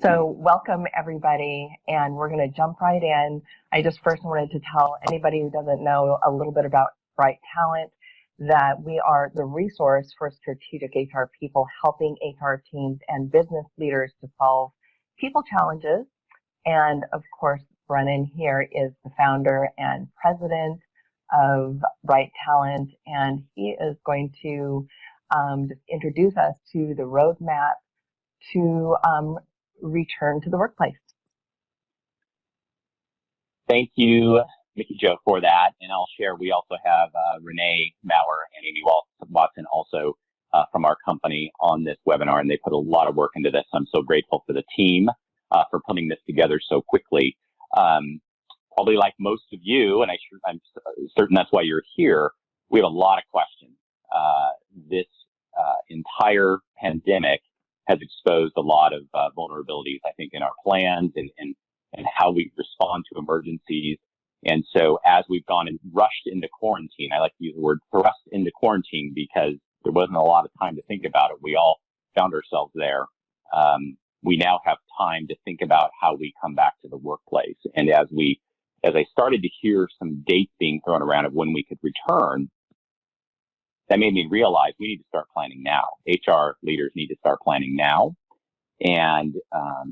So welcome everybody, and we're going to jump right in. I just first wanted to tell anybody who doesn't know a little bit about Bright Talent that we are the resource for strategic HR people helping HR teams and business leaders to solve people challenges. And of course, Brennan here is the founder and president of Bright Talent, and he is going to just introduce us to the roadmap to return to the workplace. Thank you, Mickey Joe, for that. And I'll share, we also have Renee Maurer and Amy Watson also from our company on this webinar, and they put a lot of work into this. I'm so grateful for the team for putting this together so quickly. Probably like most of you, and I'm certain that's why you're here, we have a lot of questions. This entire pandemic has exposed a lot of vulnerabilities, I think, in our plans and how we respond to emergencies. And so as we've gone and rushed into quarantine, I like to use the word thrust into quarantine because there wasn't a lot of time to think about it. We all found ourselves there. We now have time to think about how we come back to the workplace. And as I started to hear some dates being thrown around of when we could return, that made me realize we need to start planning now. HR leaders need to start planning now. And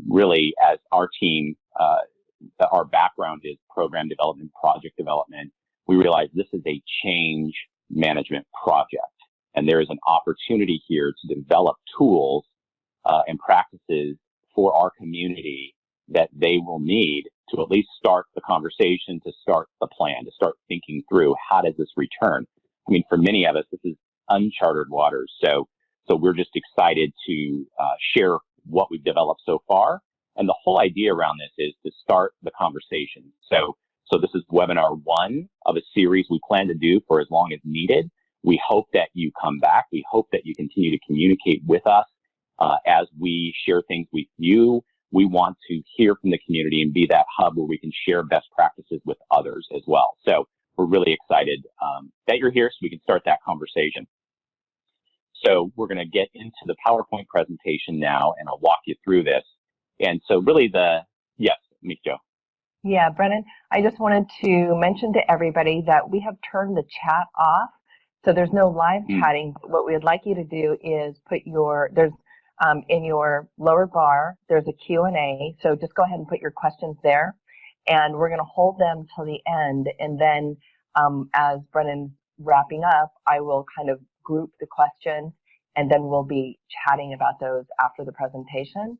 really, as our team, our background is program development, project development, we realize this is a change management project. And there is an opportunity here to develop tools and practices for our community that they will need to at least start the conversation, to start the plan, to start thinking through how does this return. I mean, for many of us, this is uncharted waters. So we're just excited to share what we've developed so far. And the whole idea around this is to start the conversation. So this is webinar 1 of a series we plan to do for as long as needed. We hope that you come back. We hope that you continue to communicate with us as we share things with you. We want to hear from the community and be that hub where we can share best practices with others as well. So we're really excited that you're here so we can start that conversation. So we're going to get into the PowerPoint presentation now, and I'll walk you through this. And so really yes, Mick Jo. Yeah, Brennan, I just wanted to mention to everybody that we have turned the chat off. So there's no live chatting. But what we would like you to do is put in your lower bar, there's a Q&A. So just go ahead and put your questions there. And we're going to hold them till the end. And then as Brennan's wrapping up, I will kind of group the questions, and then we'll be chatting about those after the presentation.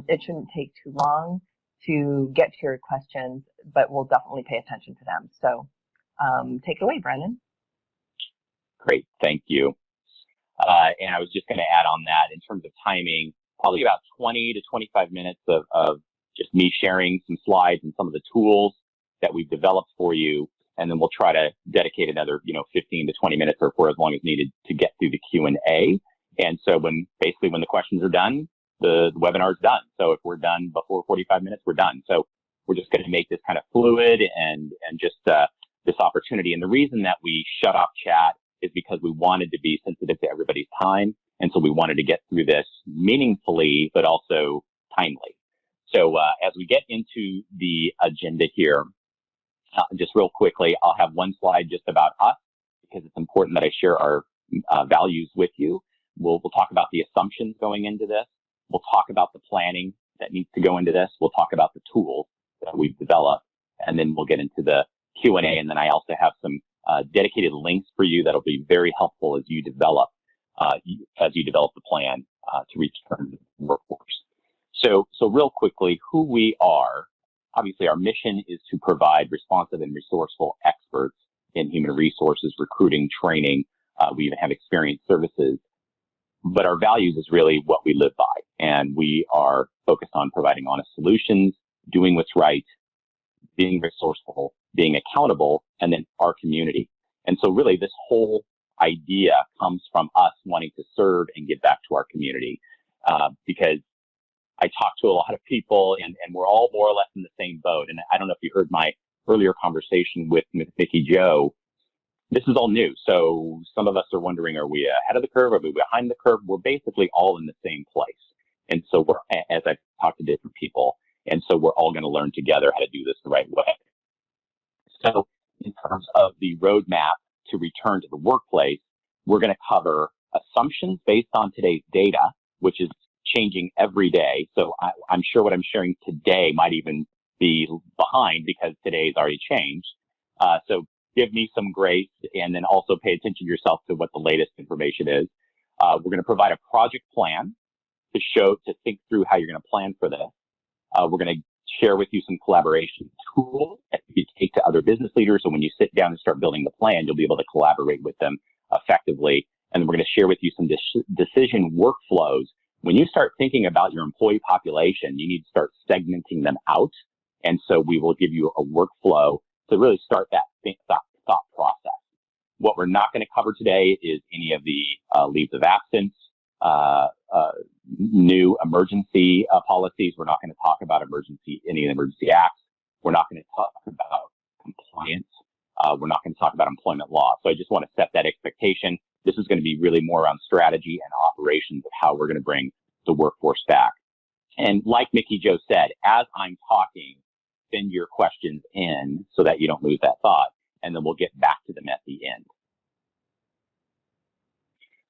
It shouldn't take too long to get to your questions, but we'll definitely pay attention to them. So take it away, Brennan. Great, thank you. And I was just going to add on that in terms of timing, probably about 20 to 25 minutes of just me sharing some slides and some of the tools that we've developed for you. And then we'll try to dedicate another, 15 to 20 minutes or for as long as needed to get through the Q&A. And so when the questions are done, the webinar is done. So if we're done before 45 minutes, we're done. So we're just going to make this kind of fluid and just this opportunity. And the reason that we shut off chat is because we wanted to be sensitive to everybody's time. And so we wanted to get through this meaningfully, but also timely. So as we get into the agenda here, just real quickly, I'll have one slide just about us because it's important that I share our values with you. We'll talk about the assumptions going into this. We'll talk about the planning that needs to go into this. We'll talk about the tools that we've developed, and then we'll get into the Q&A. And then I also have some dedicated links for you that'll be very helpful as you develop the plan to return to the workforce. So real quickly, who we are. Obviously, our mission is to provide responsive and resourceful experts in human resources, recruiting, training. We even have experienced services. But our values is really what we live by. And we are focused on providing honest solutions, doing what's right, being resourceful, being accountable, and then our community. And so really this whole idea comes from us wanting to serve and give back to our community because I talk to a lot of people and we're all more or less in the same boat. And I don't know if you heard my earlier conversation with Mickey Joe. This is all new. So some of us are wondering, are we ahead of the curve? Are we behind the curve? We're basically all in the same place. And so as I've talked to different people, and so we're all going to learn together how to do this the right way. So in terms of the roadmap to return to the workplace, we're going to cover assumptions based on today's data, which is changing every day. So I'm sure what I'm sharing today might even be behind because today's already changed. So give me some grace, and then also pay attention to yourself to what the latest information is. We're going to provide a project plan to think through how you're going to plan for this. We're going to share with you some collaboration tools that you take to other business leaders. So when you sit down and start building the plan, you'll be able to collaborate with them effectively. And then we're going to share with you some decision workflows. When you start thinking about your employee population, you need to start segmenting them out. And so we will give you a workflow to really start that thought process. What we're not going to cover today is any of the leaves of absence, new emergency policies. We're not going to talk about any of the emergency acts. We're not going to talk about compliance. We're not going to talk about employment law. So I just want to set that expectation. This is going to be really more around strategy and operations of how we're going to bring the workforce back. And like Mickey Joe said, as I'm talking, send your questions in so that you don't lose that thought, and then we'll get back to them at the end.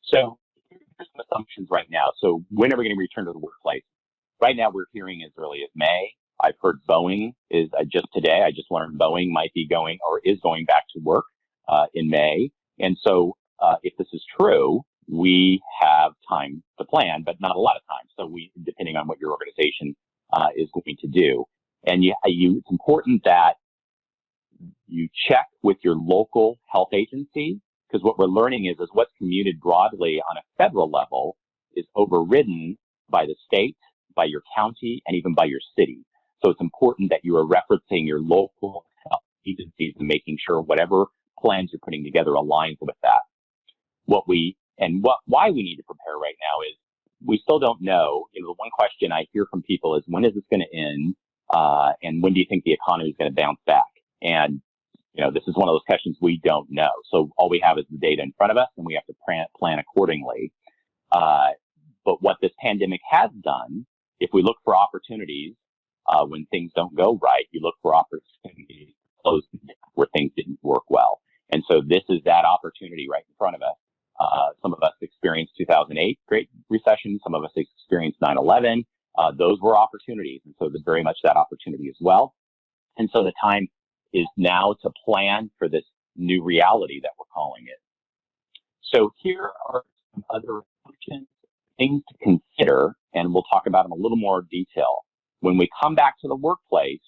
So here's some assumptions right now. So when are we going to return to the workplace? Right now, we're hearing as early as May. I've heard Boeing is just today. I just learned Boeing might be going or is going back to work in May. And so if this is true, we have time to plan, but not a lot of time. So depending on what your organization is going to do. And it's important that you check with your local health agency, because what we're learning is what's commuted broadly on a federal level is overridden by the state, by your county, and even by your city. So it's important that you are referencing your local health agencies and making sure whatever plans you're putting together aligns with that. Why we need to prepare right now is we still don't know. The one question I hear from people is, when is this going to end? And when do you think the economy is going to bounce back? And this is one of those questions we don't know. So all we have is the data in front of us, and we have to plan accordingly. But what this pandemic has done, if we look for opportunities when things don't go right, you look for opportunities to close where things didn't work well. And so this is that opportunity right in front of us. Some of us experienced 2008 Great Recession. Some of us experienced 9/11. Those were opportunities. And so there's very much that opportunity as well. And so the time is now to plan for this new reality that we're calling it. So here are some other assumptions, things to consider, and we'll talk about them in a little more detail. When we come back to the workplace,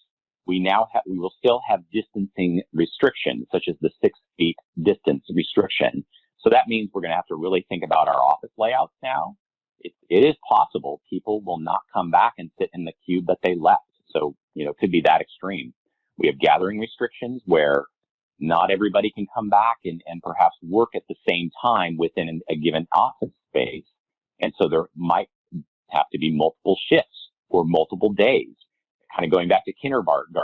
we will still have distancing restrictions, such as the 6 feet distance restriction. So that means we're going to have to really think about our office layouts now. It is possible people will not come back and sit in the cube that they left. So, it could be that extreme. We have gathering restrictions where not everybody can come back and perhaps work at the same time within a given office space. And so there might have to be multiple shifts or multiple days, kind of going back to kindergarten,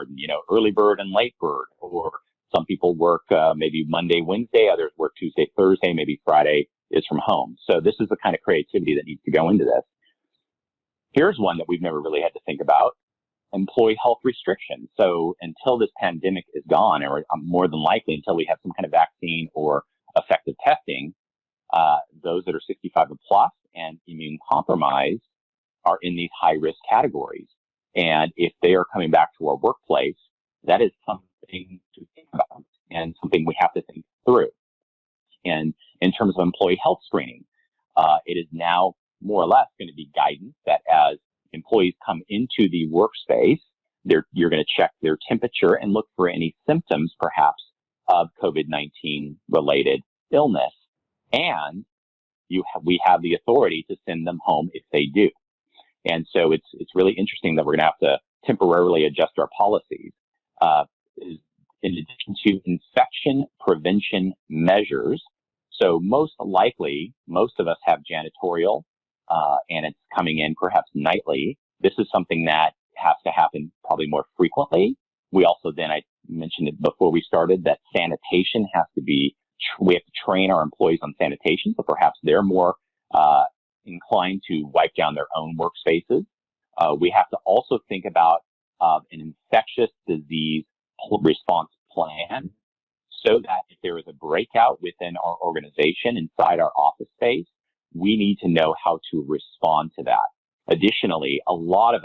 early bird and late bird, or some people work maybe Monday, Wednesday, others work Tuesday, Thursday, maybe Friday is from home. So this is the kind of creativity that needs to go into this. Here's one that we've never really had to think about: employee health restrictions. So until this pandemic is gone, or more than likely until we have some kind of vaccine or effective testing, those that are 65 and plus and immune compromised are in these high risk categories. And if they are coming back to our workplace, that is something to think about and something we have to think through. And in terms of employee health screening, it is now more or less going to be guidance that as employees come into the workspace, you're going to check their temperature and look for any symptoms, perhaps, of COVID-19 related illness. And we have the authority to send them home if they do. And so it's really interesting that we're going to have to temporarily adjust our policies. In addition to infection prevention measures, so most likely, most of us have janitorial, and it's coming in perhaps nightly. This is something that has to happen probably more frequently. We also then, I mentioned it before we started, that sanitation has to be, we have to train our employees on sanitation, so perhaps they're more inclined to wipe down their own workspaces. We have to also think about an infectious disease response plan, so that if there is a breakout within our organization inside our office space, we need to know how to respond to that. Additionally, a lot of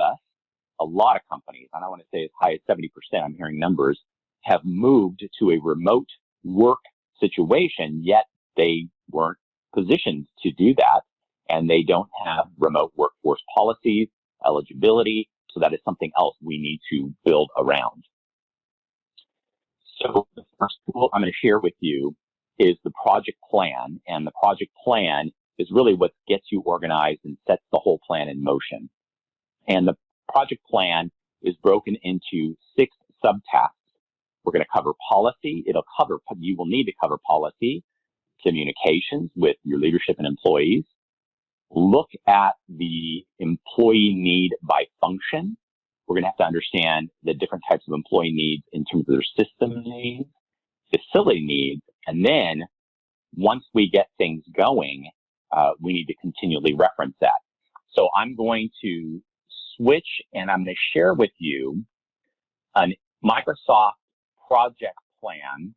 companies, and I want to say as high as 70%, I'm hearing numbers, have moved to a remote work situation, yet they weren't positioned to do that, and they don't have remote workforce policies, eligibility, so that is something else we need to build around. So the first tool I'm going to share with you is the project plan, and the project plan is really what gets you organized and sets the whole plan in motion. And the project plan is broken into 6 subtasks. We're going to cover policy. You will need to cover policy, communications with your leadership and employees, look at the employee need by function. We're going to have to understand the different types of employee needs in terms of their system needs, facility needs, and then once we get things going, we need to continually reference that. So I'm going to switch, and I'm going to share with you a Microsoft project plan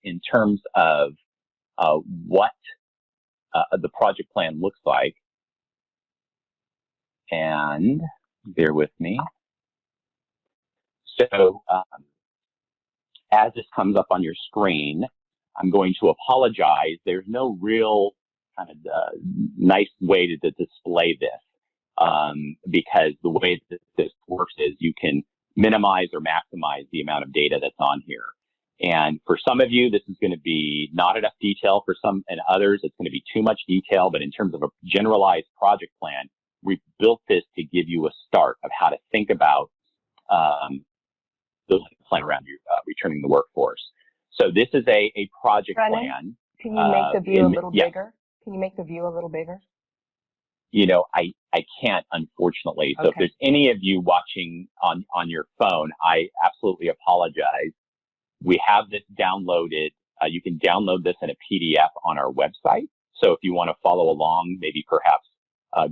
in terms of what the project plan looks like. And bear with me. So as this comes up on your screen, I'm going to apologize. There's no real kind of nice way to display this because the way that this works is you can minimize or maximize the amount of data that's on here. And for some of you, this is going to be not enough detail. For some and others, it's going to be too much detail. But in terms of a generalized project plan, we built this to give you a start of how to think about the plan around you returning the workforce. So this is a project plan. Can you make the view a little bigger? Can you make the view a little bigger? You know, I can't, unfortunately. So if there's any of you watching on your phone, I absolutely apologize. We have this downloaded. You can download this in a PDF on our website. So if you want to follow along, maybe perhaps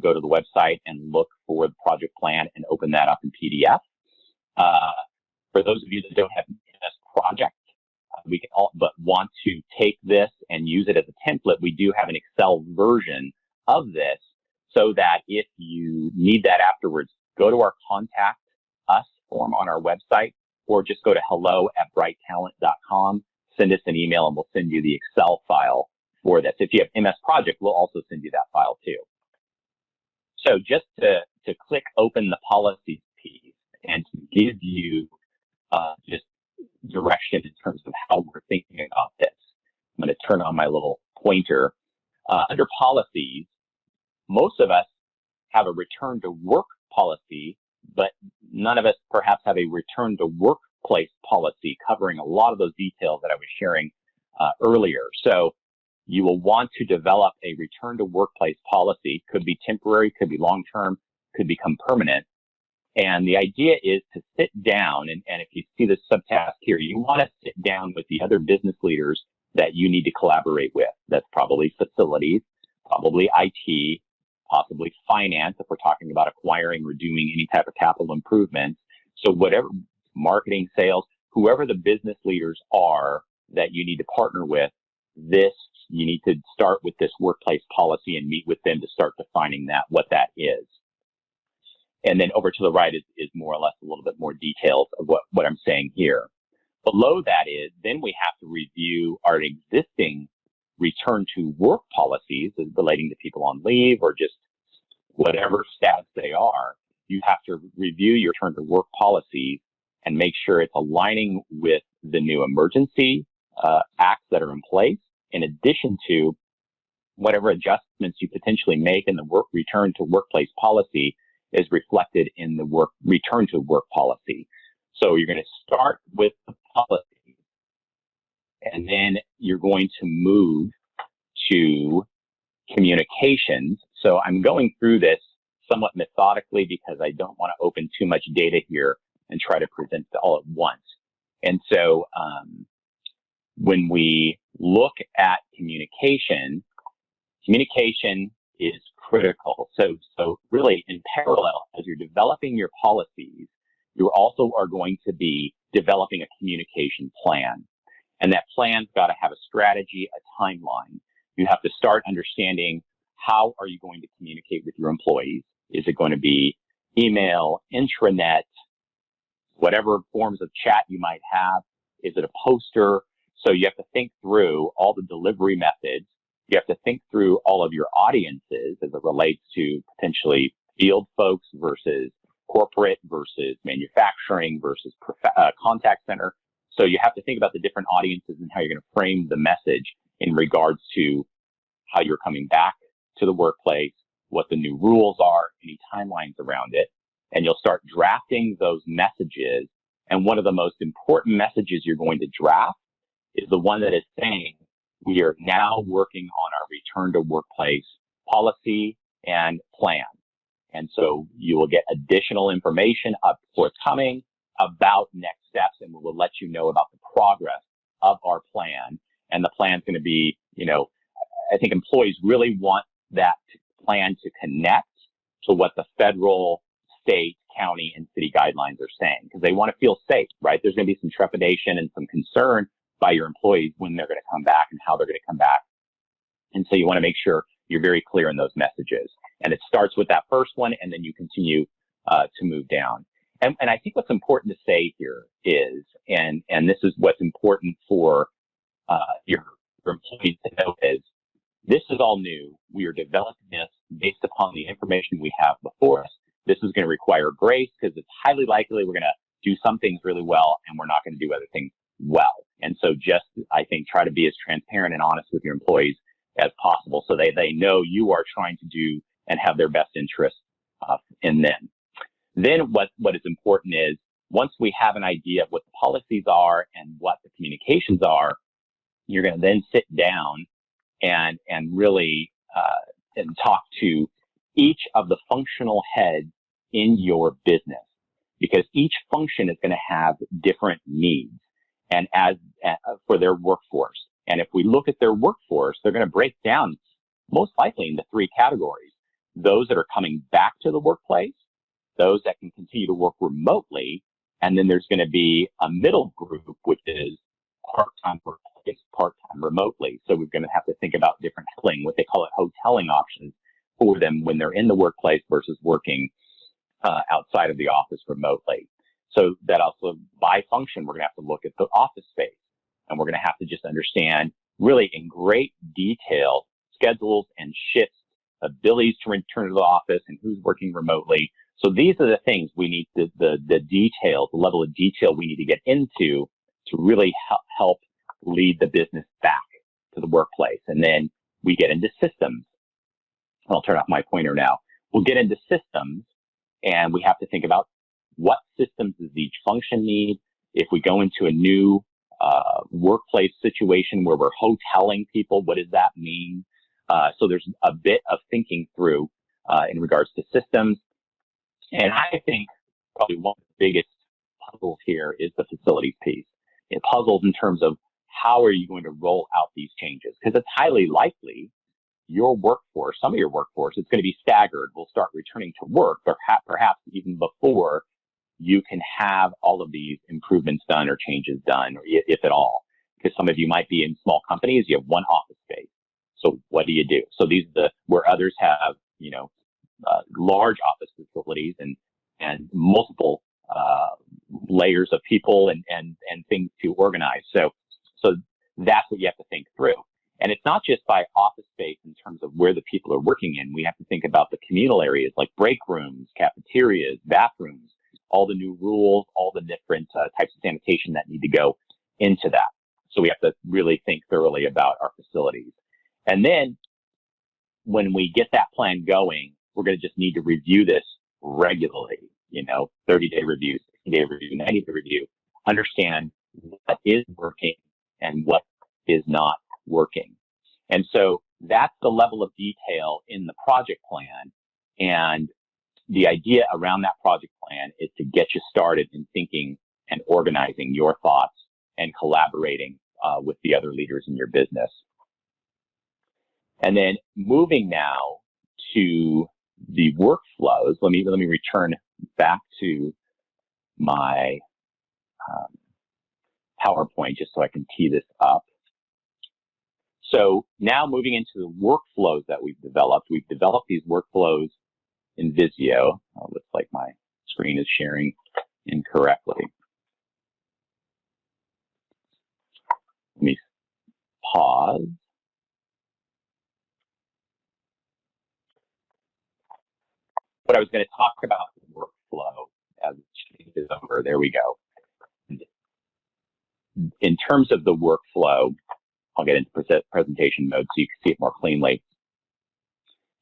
go to the website and look for the project plan and open that up in PDF. For those of you that don't have this project, we can but want to take this and use it as a template. We do have an Excel version of this, so that if you need that afterwards, go to our Contact Us form on our website, or just go to hello@brighttalent.com, send us an email, and we'll send you the Excel file for this. If you have MS Project, we'll also send you that file too. So just to click open the policies piece and to give you just direction in terms of how we're thinking about this, I'm going to turn on my little pointer. Under policies, most of us have a return to work policy, but none of us perhaps have a return to workplace policy covering a lot of those details that I was sharing earlier. So you will want to develop a return to workplace policy. Could be temporary, could be long-term, could become permanent. And the idea is to sit down, and if you see the subtask here, you want to sit down with the other business leaders that you need to collaborate with. That's probably facilities, probably IT, possibly finance, if we're talking about acquiring or doing any type of capital improvements. So whatever, marketing, sales, whoever the business leaders are that you need to partner with, you need to start with this workplace policy and meet with them to start defining what that is. And then over to the right is more or less a little bit more details of what I'm saying here. Below that is, then we have to review our existing return to work policies relating to people on leave or just whatever status they are. You have to review your return to work policies and make sure it's aligning with the new emergency acts that are in place, in addition to whatever adjustments you potentially make in the return to workplace policy is reflected in the return to work policy. So you're going to start with the policy, and then you're going to move to communications. So I'm going through this somewhat methodically because I don't want to open too much data here and try to present it all at once. And so when we look at communication is critical. So really in parallel, as you're developing your policies, you also are going to be developing a communication plan. And that plan's got to have a strategy, a timeline. You have to start understanding, how are you going to communicate with your employees? Is it going to be email, intranet, whatever forms of chat you might have? Is it a poster? So you have to think through all the delivery methods. You have to think through all of your audiences as it relates to potentially field folks versus corporate versus manufacturing versus contact center. So you have to think about the different audiences and how you're going to frame the message in regards to how you're coming back to the workplace, what the new rules are, any timelines around it. And you'll start drafting those messages. And one of the most important messages you're going to draft is the one that is saying, we are now working on our return to workplace policy and plan. And so you will get additional information up forthcoming about next steps, and we will let you know about the progress of our plan. And the plan's going to be, I think employees really want that plan to connect to what the federal, state, county, and city guidelines are saying, because they want to feel safe, right? There's going to be some trepidation and some concern by your employees when they're going to come back and how they're going to come back. And so you want to make sure you're very clear in those messages. And it starts with that first one, and then you continue to move down. And I think what's important to say here is, and this is what's important for your employees to know, is this is all new. We are developing this based upon the information we have before us. This is going to require grace because it's highly likely we're going to do some things really well and we're not going to do other things well. And so just, I think, try to be as transparent and honest with your employees as possible so they know you are trying to do and have their best interest in them. Then what is important is, once we have an idea of what the policies are and what the communications are, you're going to then sit down and really and talk to each of the functional heads in your business, because each function is going to have different needs and for their workforce. And if we look at their workforce, they're going to break down most likely into three categories: those that are coming back to the workplace, those that can continue to work remotely, and then there's going to be a middle group, which is part-time workplace, part-time remotely. So we're going to have to think about different what they call it hoteling options for them when they're in the workplace versus working outside of the office remotely. So that also, by function, we're going to have to look at the office space, and we're going to have to just understand really in great detail schedules and shifts, abilities to return to the office, and who's working remotely. So these are the things we need, the detail, the level of detail we need to get into to really help lead the business back to the workplace. And then we get into systems. I'll turn off my pointer now. We'll get into systems, and we have to think about what systems does each function need. If we go into a new workplace situation where we're hoteling people, what does that mean? So there's a bit of thinking through in regards to systems. And I think probably one of the biggest puzzles here is the facilities piece. It puzzles in terms of how are you going to roll out these changes? Because it's highly likely your workforce, some of your workforce, is going to be staggered. Will start returning to work, perhaps even before you can have all of these improvements done or changes done, or if at all. Because some of you might be in small companies, you have one office space. So what do you do? So these are where others have, large office facilities and multiple layers of people and things to organize. So that's what you have to think through. And it's not just by office space in terms of where the people are working in. We have to think about the communal areas like break rooms, cafeterias, bathrooms, all the new rules, all the different types of sanitation that need to go into that. So we have to really think thoroughly about our facilities. And then when we get that plan going, we're going to just need to review this regularly, 30-day review, 60-day review, 90-day review, understand what is working and what is not working. And so that's the level of detail in the project plan. And the idea around that project plan is to get you started in thinking and organizing your thoughts and collaborating with the other leaders in your business. And then moving now to the workflows, let me return back to my PowerPoint just so I can tee this up. So now moving into the workflows that we've developed these workflows in Visio. Oh, looks like my screen is sharing incorrectly. Let me pause. What I was going to talk about the workflow as it changes over. There we go. In terms of the workflow, I'll get into presentation mode so you can see it more cleanly.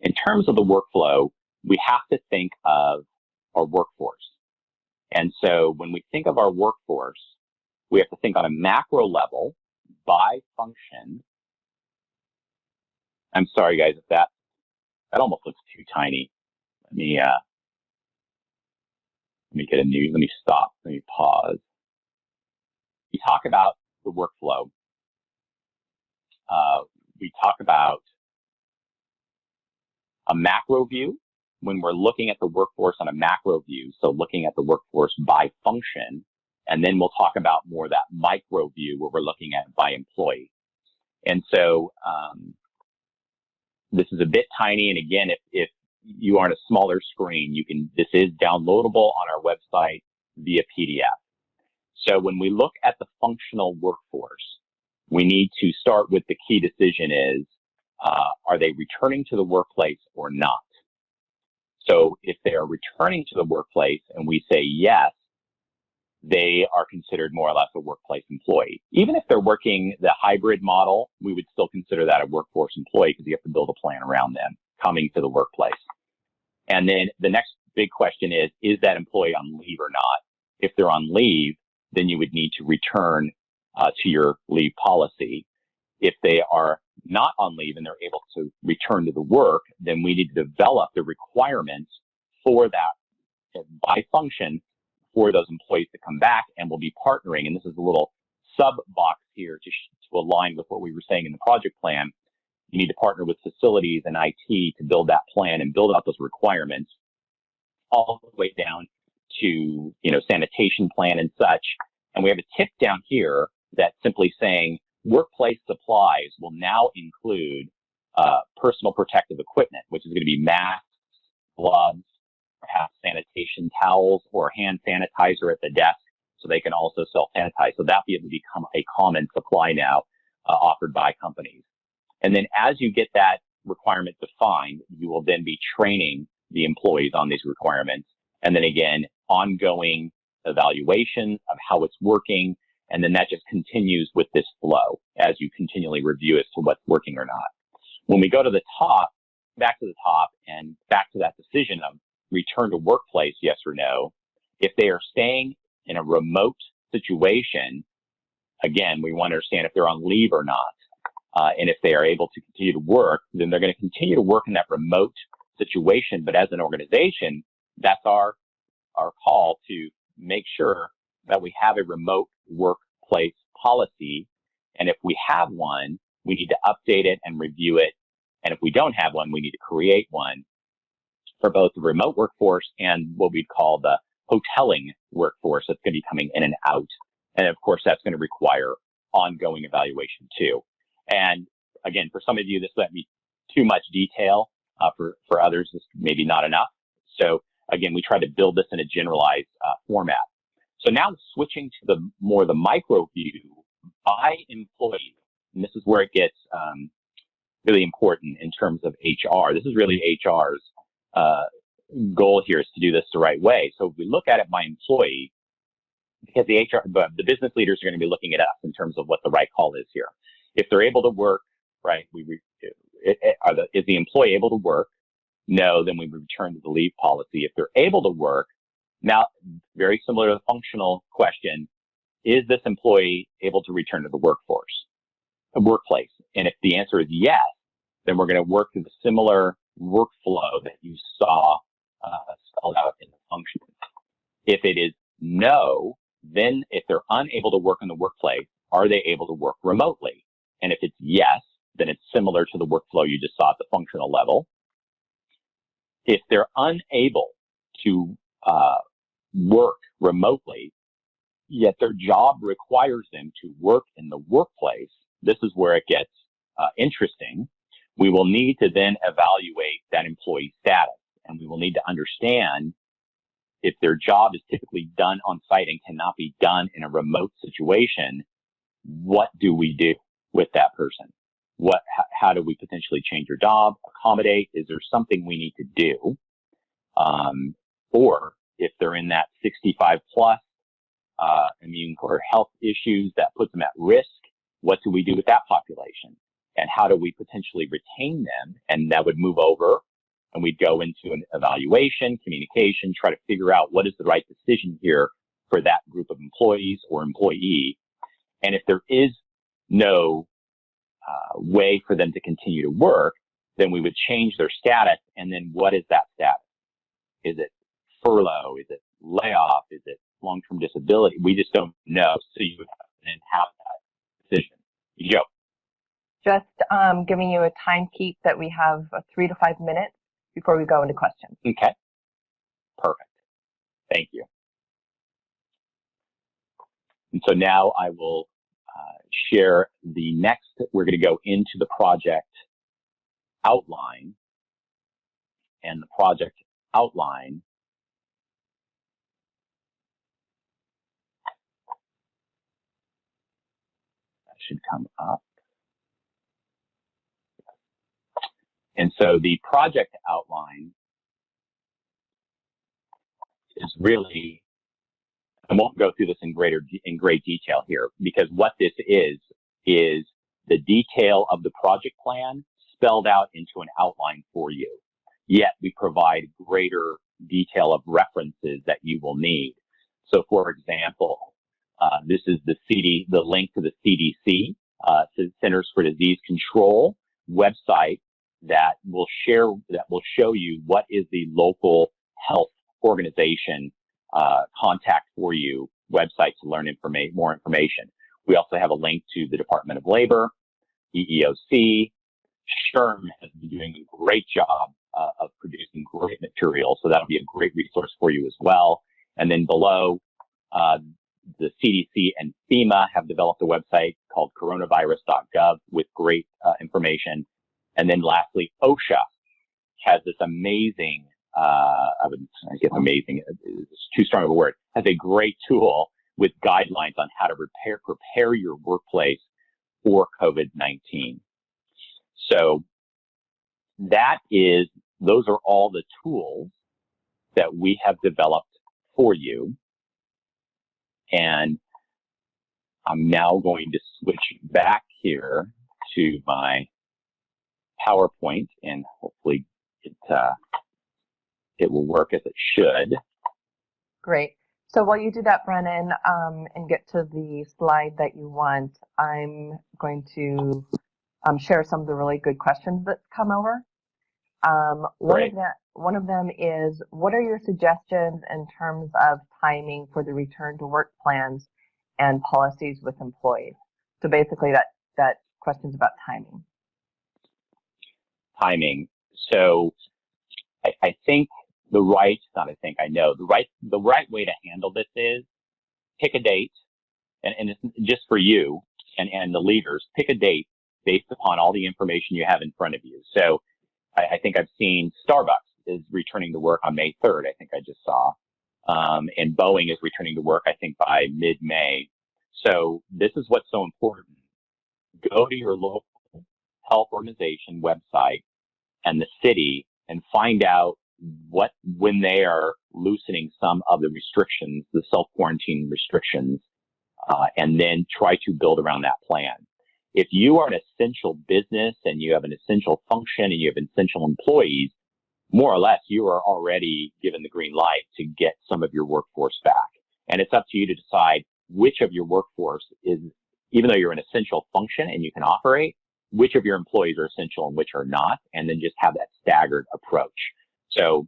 In terms of the workflow, we have to think of our workforce. And so when we think of our workforce, we have to think on a macro level by function. I'm sorry, guys, if that almost looks too tiny. Let me stop. Let me pause. We talk about the workflow. We talk about a macro view when we're looking at the workforce on a macro view, so looking at the workforce by function, and then we'll talk about more that micro view where we're looking at by employee. And so this is a bit tiny, and again, if you are on a smaller screen, this is downloadable on our website via PDF. So when we look at the functional workforce, we need to start with the key decision is, are they returning to the workplace or not? So if they are returning to the workplace and we say yes, they are considered more or less a workplace employee. Even if they're working the hybrid model, we would still consider that a workforce employee because you have to build a plan around them coming to the workplace. And then the next big question is that employee on leave or not? If they're on leave, then you would need to return to your leave policy. If they are not on leave and they're able to return to the work, then we need to develop the requirements for that by function for those employees to come back, and we'll be partnering. And this is a little sub box here to align with what we were saying in the project plan. You need to partner with facilities and IT to build that plan and build out those requirements all the way down to, sanitation plan and such. And we have a tip down here that's simply saying workplace supplies will now include personal protective equipment, which is going to be masks, gloves, perhaps sanitation towels or hand sanitizer at the desk so they can also self-sanitize. So that will become a common supply now offered by companies. And then as you get that requirement defined, you will then be training the employees on these requirements. And then again, ongoing evaluation of how it's working. And then that just continues with this flow as you continually review as to what's working or not. When we go to the top, back to the top and back to that decision of return to workplace, yes or no, if they are staying in a remote situation, again, we want to understand if they're on leave or not. And if they are able to continue to work, then they're going to continue to work in that remote situation. But as an organization, that's our call to make sure that we have a remote workplace policy. And if we have one, we need to update it and review it. And if we don't have one, we need to create one for both the remote workforce and what we'd call the hoteling workforce that's going to be coming in and out. And of course, that's going to require ongoing evaluation too. And again, for some of you, this might be too much detail. For others, this maybe not enough. So again, we try to build this in a generalized format. So now switching to the micro view by employee, and this is where it gets really important in terms of HR. This is really HR's goal here is to do this the right way. So if we look at it by employee, because the business leaders are going to be looking at us in terms of what the right call is here. If they're able to work, right, is the employee able to work? No, then we return to the leave policy. If they're able to work, now, very similar to the functional question, is this employee able to return to the workplace? And if the answer is yes, then we're going to work through the similar workflow that you saw spelled out in the function. If it is no, then if they're unable to work in the workplace, are they able to work remotely? And if it's yes, then it's similar to the workflow you just saw at the functional level. If they're unable to work remotely, yet their job requires them to work in the workplace, this is where it gets interesting. We will need to then evaluate that employee status, and we will need to understand if their job is typically done on site and cannot be done in a remote situation, what do we do with that person? How do we potentially change your job, accommodate? Is there something we need to do? Or if they're in that 65 plus, immune or health issues that puts them at risk, what do we do with that population? And how do we potentially retain them? And that would move over and we'd go into an evaluation, communication, try to figure out what is the right decision here for that group of employees or employee. And if there is no way for them to continue to work, then we would change their status. And then what is that status? Is it furlough? Is it layoff? Is it long-term disability? We just don't know. So you would have that decision. Joe. Just giving you a time keep that we have 3 to 5 minutes before we go into questions. Okay. Perfect. Thank you. And so now I will share the next, we're going to go into the project outline. And the project outline that should come up. And so the project outline is really, I won't go through this in great detail here, because what this is the detail of the project plan spelled out into an outline for you. Yet we provide greater detail of references that you will need. So for example, this is the link to the CDC, Centers for Disease Control website that will show you what is the local health organization contact for you website to learn more information. We also have a link to the Department of Labor, EEOC. SHRM has been doing a great job of producing great material, so that'll be a great resource for you as well. And then below, the CDC and FEMA have developed a website called coronavirus.gov with great information. And then lastly, OSHA has this amazing, amazing is too strong of a word, has a great tool with guidelines on how to prepare your workplace for COVID-19. So those are all the tools that we have developed for you. And I'm now going to switch back here to my PowerPoint, and hopefully it will work as it should. Great. So while you do that, Brennan, and get to the slide that you want, I'm going to share some of the really good questions that come over. One of them is, what are your suggestions in terms of timing for the return to work plans and policies with employees? So basically that question's about timing. Timing. So I think the right way to handle this is pick a date, and it's just for you and the leaders, pick a date based upon all the information you have in front of you. So I think I've seen Starbucks is returning to work on May 3rd, I think I just saw. And Boeing is returning to work, I think, by mid-May. So this is what's so important. Go to your local health organization website and the city and find out when they are loosening some of the restrictions, the self-quarantine restrictions, and then try to build around that plan. If you are an essential business and you have an essential function and you have essential employees, more or less, you are already given the green light to get some of your workforce back. And it's up to you to decide which of your workforce is, even though you're an essential function and you can operate, which of your employees are essential and which are not, and then just have that staggered approach. So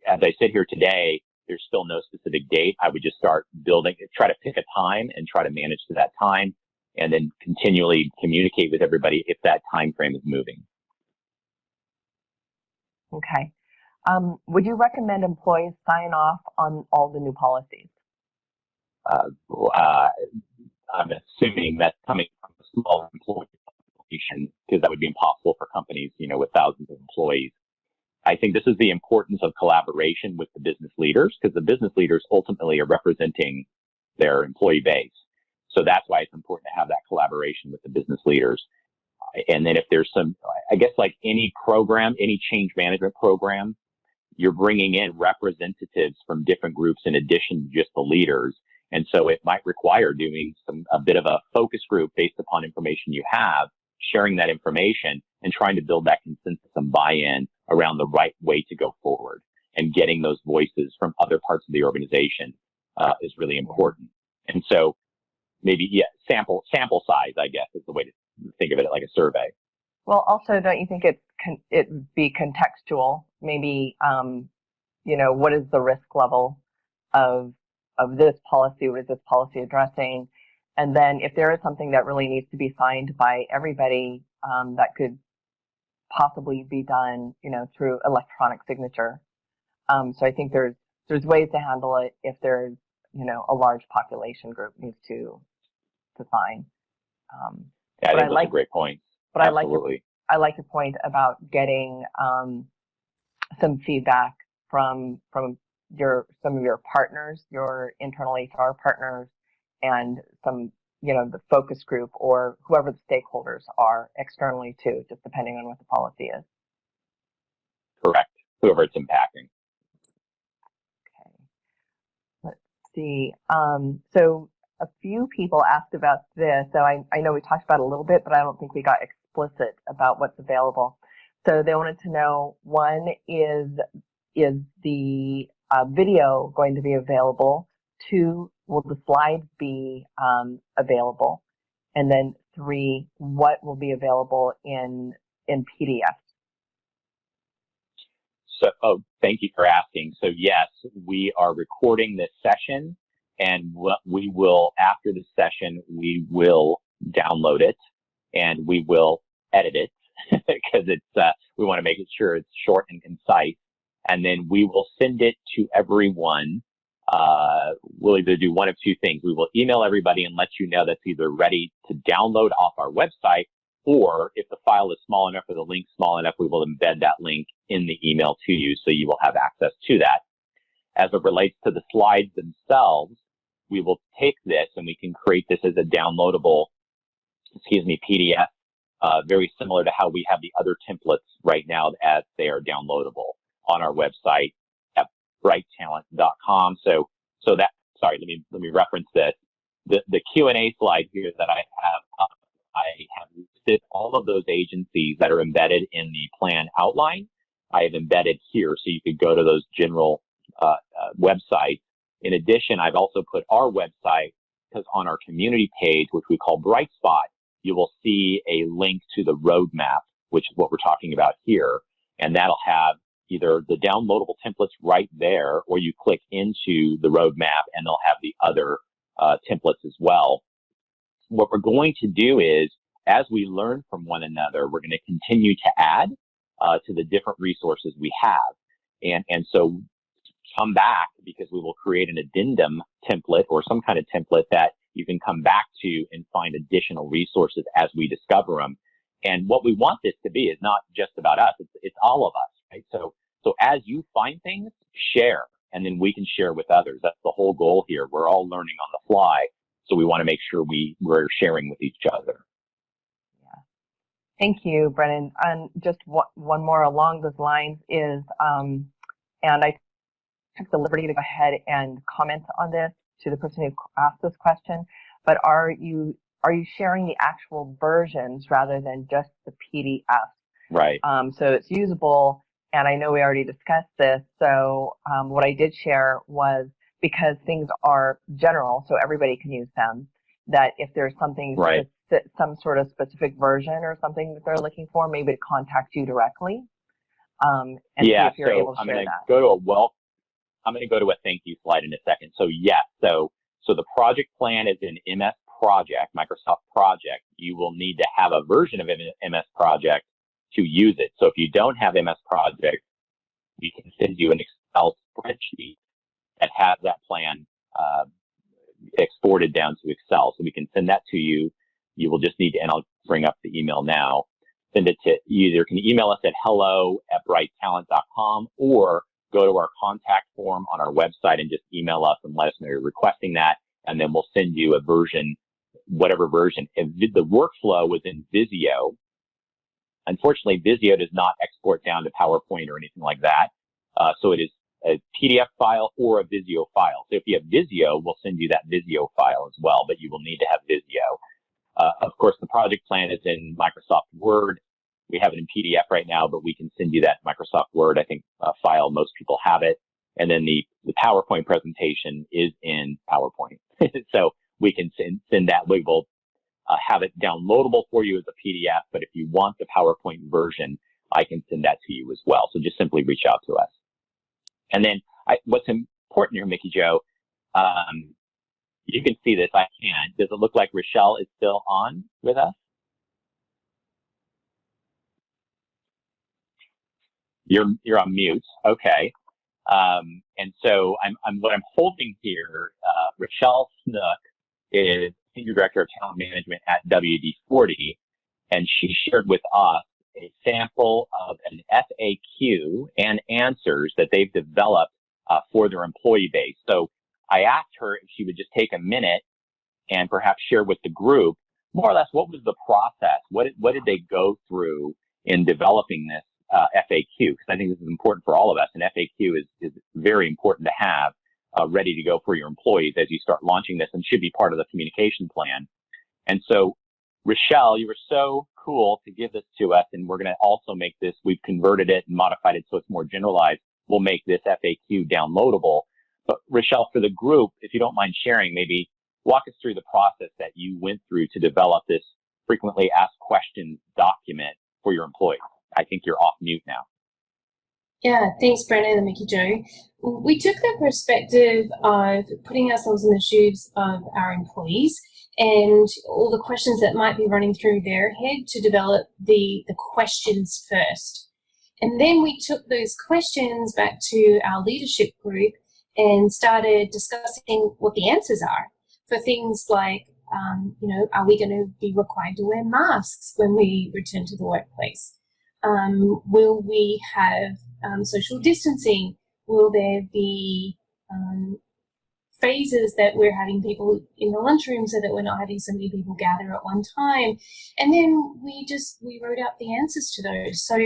as I sit here today, there's still no specific date. I would just start building, try to pick a time and try to manage to that time, and then continually communicate with everybody if that time frame is moving. Okay. Would you recommend employees sign off on all the new policies? I'm assuming that's coming from a small employee population, because that would be impossible for companies, with thousands of employees. I think this is the importance of collaboration with the business leaders, because the business leaders ultimately are representing their employee base. So that's why it's important to have that collaboration with the business leaders. And then if there's some, I guess like any program, any change management program, you're bringing in representatives from different groups in addition to just the leaders. And so it might require doing a bit of a focus group based upon information you have, sharing that information and trying to build that consensus and buy-in around the right way to go forward. And getting those voices from other parts of the organization is really important. And so maybe, sample size, I guess, is the way to think of it, like a survey. Well, also, don't you think it'd be contextual? Maybe, what is the risk level of this policy? What is this policy addressing? And then if there is something that really needs to be signed by everybody, that could possibly be done, through electronic signature. So I think there's ways to handle it if there's, a large population group needs to sign. I think that's a great point. But absolutely. I like your point about getting some feedback from some of your partners, your internal HR partners, and some, the focus group or whoever the stakeholders are externally too, just depending on what the policy is. Correct. Whoever it's impacting. Okay. Let's see. So a few people asked about this. So I know we talked about it a little bit, but I don't think we got explicit about what's available. So they wanted to know, one, is the video going to be available? Two, will the slides be available? And then three, what will be available in PDF? So, thank you for asking. So yes, we are recording this session, and what we will, after the session, we will download it and we will edit it because we want to make sure it's short and concise. And then we will send it to everyone. We'll either do one of two things. We will email everybody and let you know that's either ready to download off our website, or if the file is small enough or the link small enough, we will embed that link in the email to you so you will have access to that. As it relates to the slides themselves, we will take this and we can create this as a downloadable, PDF, very similar to how we have the other templates right now as they are downloadable on our website at brighttalent.com. So that, sorry, let me reference this. The Q&A slide here that I have up, I have listed all of those agencies that are embedded in the plan outline. I have embedded here, so you could go to those general websites. In addition, I've also put our website, because on our community page, which we call Bright Spot, you will see a link to the roadmap, which is what we're talking about here. And that'll have either the downloadable templates right there, or you click into the roadmap and they'll have the other templates as well. What we're going to do is, as we learn from one another, we're going to continue to add to the different resources we have. And so come back, because we will create an addendum template or some kind of template that you can come back to and find additional resources as we discover them. And what we want this to be is not just about us, it's all of us, right? So as you find things, share, and then we can share with others. That's the whole goal here. We're all learning on the fly, so we want to make sure we're sharing with each other. Yeah. Thank you, Brennan. And just one more along those lines is, and I took the liberty to go ahead and comment on this to the person who asked this question, but are you sharing the actual versions rather than just the PDF? Right. So it's usable, and I know we already discussed this, so what I did share was, because things are general, so everybody can use them, that if there's something, right, some sort of specific version or something that they're looking for, maybe to contact you directly, and see if you're able to share that. I'm going to go to a thank you slide in a second. So yes, so the project plan is in MS Project, Microsoft Project. You will need to have a version of MS Project to use it. So if you don't have MS Project, we can send you an Excel spreadsheet that has that plan exported down to Excel. So we can send that to you. You will just need to, and I'll bring up the email now. Send it to, you either can email us at hello@brighttalent.com or go to our contact form on our website and just email us and let us know you're requesting that. And then we'll send you a version, whatever version. If the workflow was in Visio, unfortunately, Visio does not export down to PowerPoint or anything like that. So it is a PDF file or a Visio file. So if you have Visio, we'll send you that Visio file as well, but you will need to have Visio. Of course, the project plan is in Microsoft Word. We have it in PDF right now, but we can send you that Microsoft Word, I think, file. Most people have it. And then the PowerPoint presentation is in PowerPoint. So we can send that. We will have it downloadable for you as a PDF, but if you want the PowerPoint version, I can send that to you as well. So just simply reach out to us. And then what's important here, Mickey Joe, you can see this. I can't. Does it look like Rochelle is still on with us? You're on mute. Okay. And so what I'm holding here, Rochelle Snook is Senior Director of Talent Management at WD-40, and she shared with us a sample of an FAQ and answers that they've developed for their employee base. So I asked her if she would just take a minute and perhaps share with the group more or less what was the process, what did they go through in developing this FAQ, because I think this is important for all of us. An FAQ is very important to have ready to go for your employees as you start launching this, and should be part of the communication plan. And so, Rochelle, you were so cool to give this to us, and we're going to also make this, we've converted it and modified it so it's more generalized. We'll make this FAQ downloadable. But Rochelle, for the group, if you don't mind sharing, maybe walk us through the process that you went through to develop this frequently asked questions document for your employees. I think you're off mute now. Yeah, thanks, Brennan and Mickey Joe. We took the perspective of putting ourselves in the shoes of our employees and all the questions that might be running through their head to develop the questions first. And then we took those questions back to our leadership group and started discussing what the answers are for things like, are we going to be required to wear masks when we return to the workplace? Will we have social distancing? Will there be phases that we're having people in the lunchroom so that we're not having so many people gather at one time? And then we wrote out the answers to those. So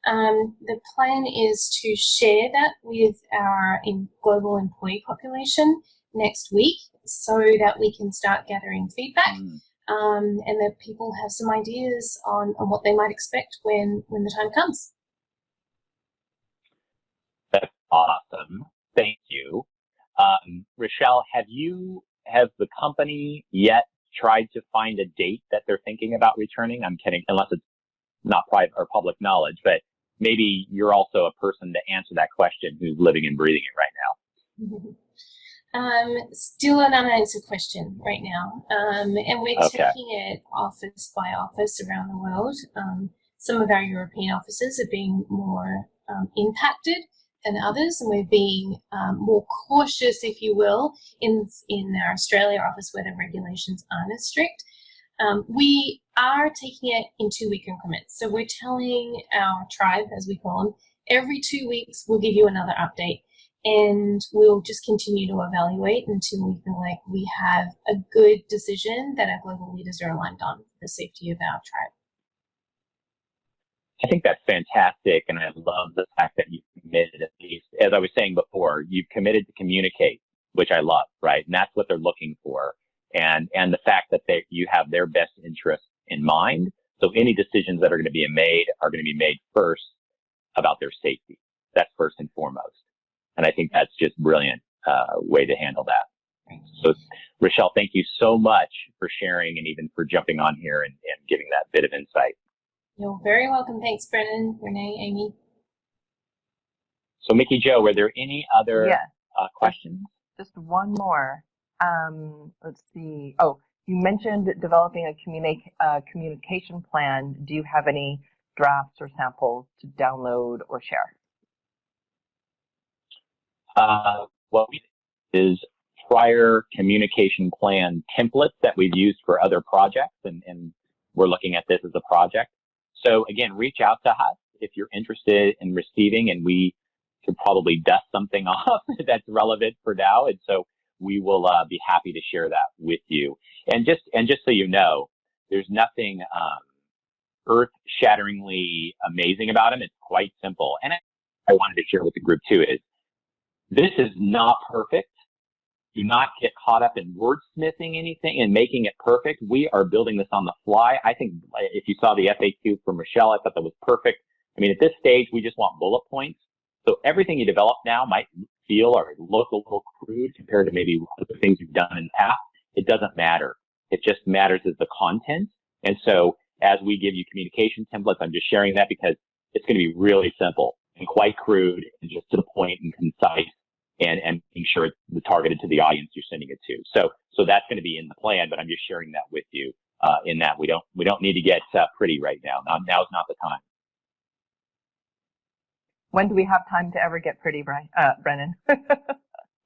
the plan is to share that with our global employee population next week so that we can start gathering feedback. And that people have some ideas on what they might expect when the time comes. That's awesome. Thank you. Rochelle, have the company yet tried to find a date that they're thinking about returning? I'm kidding, unless it's not private or public knowledge, but maybe you're also a person to answer that question who's living and breathing it right now. Still an unanswered question right now, and we're taking it office by office around the world. Some of our European offices are being more impacted than others, and we're being more cautious, if you will, in our Australia office where the regulations aren't as strict. We are taking it in 2-week increments, so we're telling our tribe, as we call them, every 2 weeks we'll give you another update. And we'll just continue to evaluate until we feel like we have a good decision that our global leaders are aligned on for the safety of our tribe. I think that's fantastic, and I love the fact that you've committed, at least, as I was saying before, you've committed to communicate, which I love, right? And that's what they're looking for. And the fact that you have their best interests in mind. So any decisions that are going to be made are going to be made first about their safety. That's first and foremost. And I think that's just brilliant way to handle that. So, Rochelle, thank you so much for sharing and even for jumping on here and giving that bit of insight. You're very welcome. Thanks, Brennan, Renee, Amy. So, Mickey Joe, were there any other questions? Just one more. Let's see. Oh, you mentioned developing a communication plan. Do you have any drafts or samples to download or share? What we do is prior communication plan templates that we've used for other projects, and we're looking at this as a project. So again, reach out to us if you're interested in receiving, and we could probably dust something off that's relevant for now. And so we will be happy to share that with you. And just so you know, there's nothing earth-shatteringly amazing about them. It's quite simple. And I wanted to share with the group too is this is not perfect. Do not get caught up in wordsmithing anything and making it perfect. We are building this on the fly. I think if you saw the FAQ from Michelle, I thought that was perfect. I mean, at this stage, we just want bullet points. So everything you develop now might feel or look a little crude compared to maybe other things you've done in the past. It doesn't matter. It just matters is the content. And so as we give you communication templates, I'm just sharing that because it's going to be really simple and quite crude and just to the point and concise and making sure it's targeted to the audience you're sending it to. So that's going to be in the plan, but I'm just sharing that with you in that we don't need to get pretty right now. Now's not the time. When do we have time to ever get pretty, Brennan?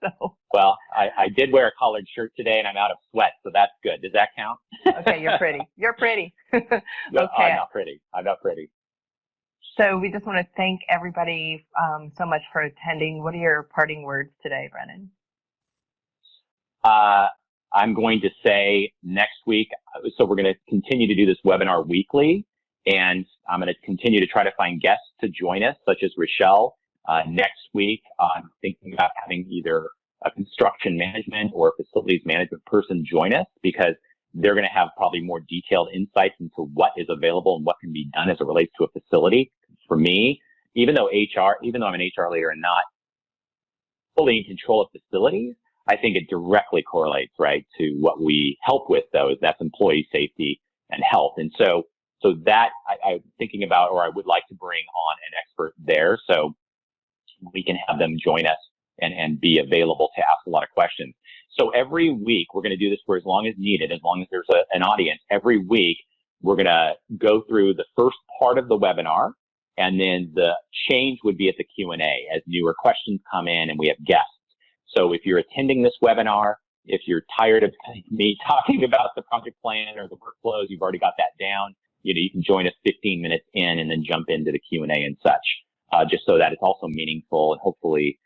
So. Well, I did wear a collared shirt today and I'm out of sweat, so that's good. Does that count? Okay, you're pretty. You're pretty. Okay. No, I'm not pretty. I'm not pretty. So we just want to thank everybody so much for attending. What are your parting words today, Brennan? I'm going to say next week, so we're going to continue to do this webinar weekly, and I'm going to continue to try to find guests to join us, such as Rochelle. Next week, I'm thinking about having either a construction management or a facilities management person join us because they're going to have probably more detailed insights into what is available and what can be done as it relates to a facility. For me, even though I'm an HR leader and not fully in control of facilities, I think it directly correlates, right, to what we help with, though, that's employee safety and health. And so that I'm thinking about, or I would like to bring on an expert there so we can have them join us and be available to ask a lot of questions. So every week, we're going to do this for as long as needed, as long as there's an audience. Every week, we're going to go through the first part of the webinar, and then the change would be at the Q&A as newer questions come in and we have guests. So if you're attending this webinar, if you're tired of me talking about the project plan or the workflows, you've already got that down, you can join us 15 minutes in and then jump into the Q&A and such, just so that it's also meaningful and hopefully,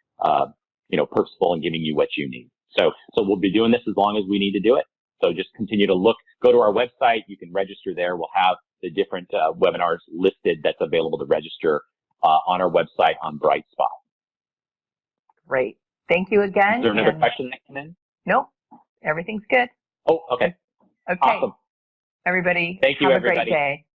purposeful and giving you what you need. So we'll be doing this as long as we need to do it. So just continue to go to our website. You can register there. We'll have the different webinars listed that's available to register on our website on Brightspot. Great. Thank you again. Is there another question that came in? Nope. Everything's good. Oh, okay. Okay. Awesome. Everybody, Thank you, have everybody. a great day.